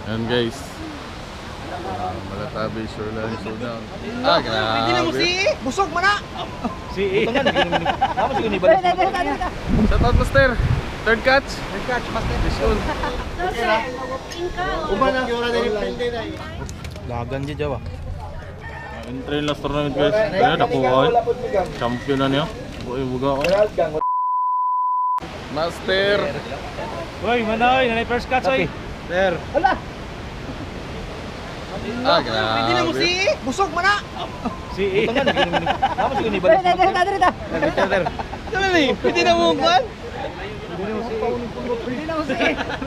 Ayan guys, Malatabi Shoreline Showdown. Ah, Hindi na mo grabe. si busog mana. Si Butangan Nama siguro ni balik. Shout out master. Third catch. Catch master. Vision. Uban ang yura na pindi na. Lagan di Jawa. Entry last tournament guys. Kaya nakuha. Champion na niya. Buhay buga ko. Master. Hoy, manoy, nanay first catch oy. Sir. Hala. Ah, grabe. Hindi na mo si busog mana. Si Butangan Nama siguro ni balik. Dali ni. Hindi na mo kan.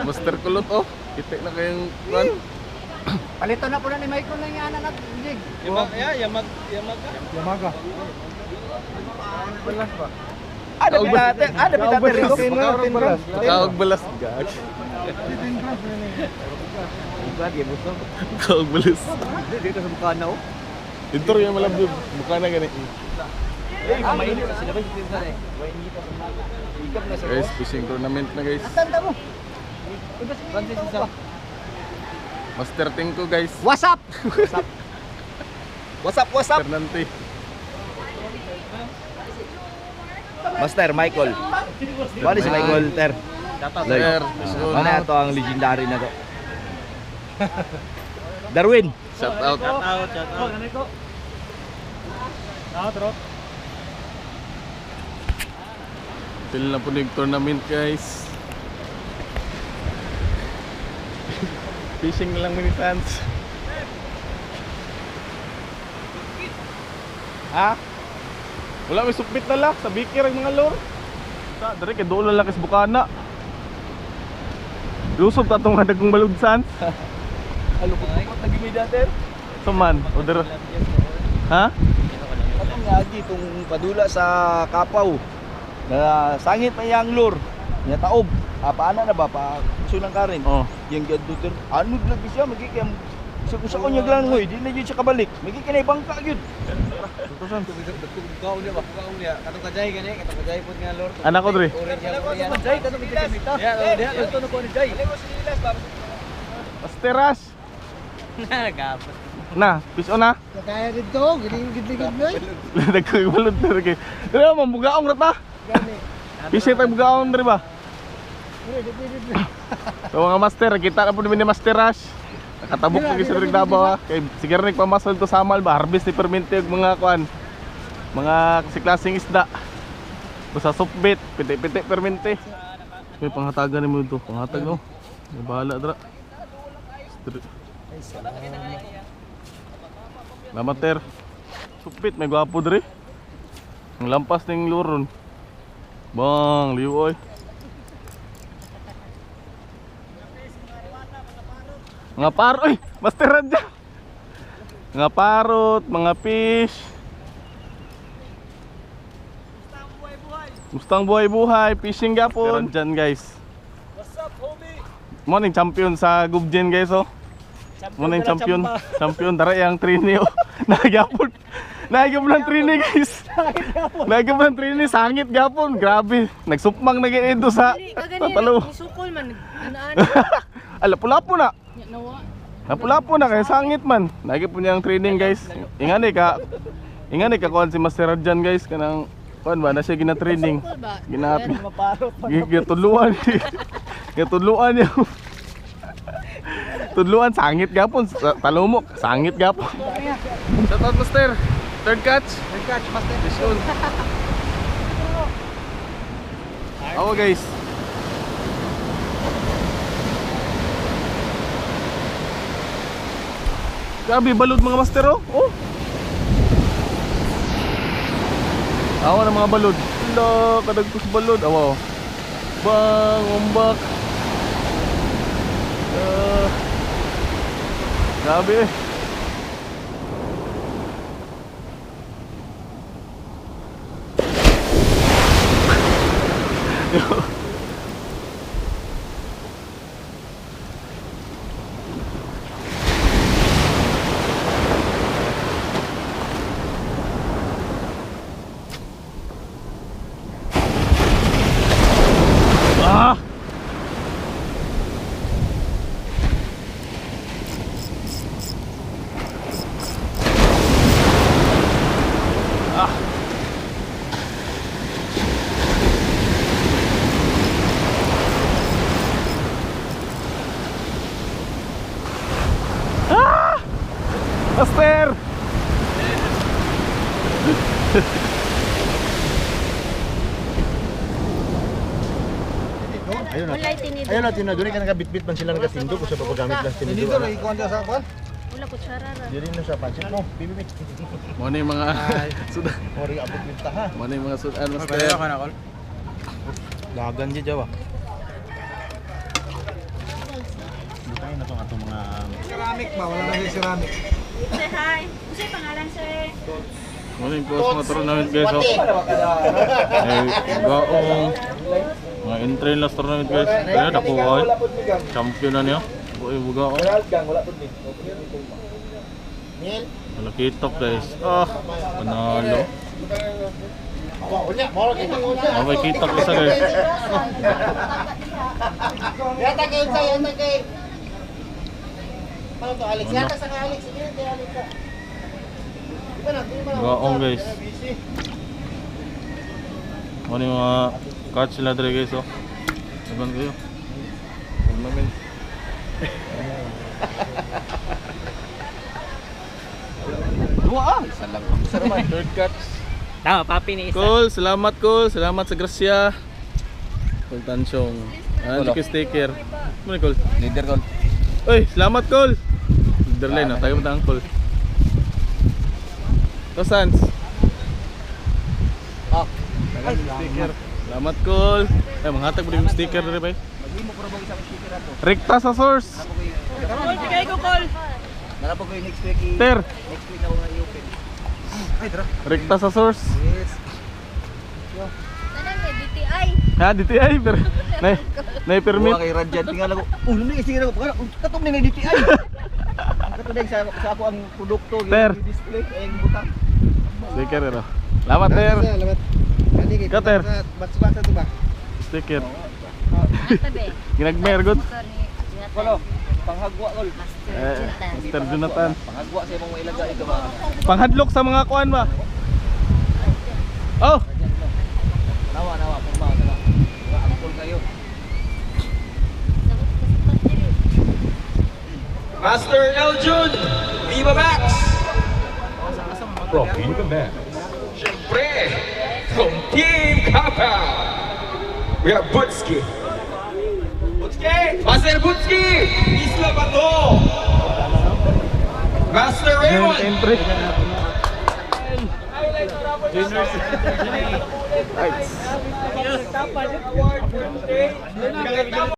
Master kulot oh. Kitik na kayong run. Palito na po na ni Michael na yung anak natin, Jig. Yamaga. Balas ba? Ada pitater Rico. Kaog balas. Gag. Lagi busog. Kaog balas. Dito sa Bukana oh. Dito rin yung malabdib. Mukha na gani. Mainit na sila ba dito sa mainit pa sa ikap na sa Guys, fishing tournament na guys. Tanda mo. Francis isa. Master ting ko guys. What's up? What's up? Fernante. Master Michael. Bali si Michael Ter. Sir. Vision. Ano ito ang legendary na to? Darwin. Shout out. Til na po yung tournament guys. Fishing na lang mini fans. Ha? Wala may supit na lang sa bikir ang mga lure. Sa dari kay doon lang sa Bukana. Lusob ta tong dagkong baludsan. Alupot lagi may dater. Suman, order. Ha? Atong lagi itong padula sa Kapaw. Na sangit pa yang lure. Nya taob. Paana na ba pa sulang ka rin. Oh. Yang gaduter. Ano lagi siya magikam sa kunya glan ngoy, di na jud siya kabalik. Magikinay bangka gyud. Tutusan gaw niya ba? Gaw niya. Katong kajay gani, katong kajay pud nga lord. Anak ko dre. Orange yan. Jay katong kita. Ya, diha gusto na ko ni Jay. Asteras. Nagapos. Na, fish on na. Kaya dito, giligid mo eh. Dagkong balud dre kay. Dre mambugaong rata. Fishing tag bugaong dre ba? So mga master, kita na po namin ni Master Rush. Nakatabok po sa Rig Davao ha. Kay siguro nagpamasol to sa amal ba, harvest ni permente yung mga kuan. Mga klaseng isda. Basta softbait, piti-piti permente. May panghatagan ni mo ito, panghatag no. May bahala dra. Lamater. Softbait, may gwapo dre. Ang lampas ning luron. Bang, liw oy. Mga parot, ay, masteran dyan. Mga parot, mga fish. Mustang buhay-buhay, fishing gapon. Dyan guys. What's up, homie? Morning champion sa Gubjen guys oh. Morning champion. Champion, dara yung trini oh. Nagyapon. Nagyapon ng trini guys. Nagyapon ng trini, sangit gapon. Grabe, nagsupmang na ganito sa talo. Sukol man. Alapo-lapo na. Nawa. Napula-po na kay sangit man. Lagi po niyang training guys. Ingani ka kuan si Master Radjan guys kanang kuan ba na siya gina-training. Ginapi. Gituluan. Gituluan niya. Tudluan sangit gapon. Talumok sangit gapon. Shout out Master. Third catch. Catch master. Vision. Ako guys. Grabe balod mga master oh. Oh. Awa ng mga balod. Hala, kadagtos balod. Awa. Bang, umbak. Grabe. Master! Ayun Wala tinidor. Ayun na tinaduri ka nagabitbit man sila nagatindo ko sa papagamit lang Hindi tinidor. to, ikuan dia sa kwan. Wala kutsara ra. Diri na sa pansit mo. Bibibit. Mo na yung mga sudan. Ori abot binta ha. Mo na yung mga sudan, Pero Master. ka na kol. Dagan di Jawa. Butay na tong atong mga Ceramic ba? Wala na yung ceramic. Say hi. Kasi pangalan say. Mo na yung close mga tournament guys. Oh. Gaong. Mga entrain last tournament guys. Kaya nakuha. Champion na niya. Buhay buga ko. Malakitok guys. Ah, panalo. May kitok isa guys. Yata kayo sa yata kay. Paano to Alex? Ano? Yata sa kay Alex. Sige kay Alex. Gaong guys. Ano yung mga catch sila dre guys oh. Saban kayo. Tournament. Dua isa lang. Salamat. Third catch. Tama, papi ni isa. Cole, salamat Cole. Salamat sa grasya. Cole Tansyong. Ano yung sticker? Ano ni Cole? Leader kol. Uy, salamat Cole. Leaderline oh. Tayo mo tayong Cole. Sans. Ah. Sticker. Salamat Cole. Eh, manghatag mo din yung sticker na rin ba? Maghimo ko ra mo isang sticker ato. Rekta sa source. Bigay ko, Col. Nalapo ko yung next week. Ter. Next week ako nga i-open. Ay, tara. Rekta sa source. Yes. Tanan may DTI. Ha, DTI per. Nay permit. Buwa kay Radjan tingala ko. Lumi sige na ko. Katong ni DTI. Katong dai sa ako ang produkto Ter. display ay butang. Sticker ito. Salamat Ter. Salamat. Kani kay Cutter. bats-bats to ba? Sticker. Tabi. Ginagmer good. Motor ni Kolo, Jonathan. panghagwa kol. Mr. Jonathan. Panghagwa sa imong ilagay ito ba. Panghadlok sa mga kuan ba? Oh, Nawa pumba sa. Wa angkol kayo. Master Eljun, Viva Max! From Viva Max. Siyempre, from Team Kappa, we have Butski. Master Butski! Isla Bato! Master Raymond! entry. Award for today.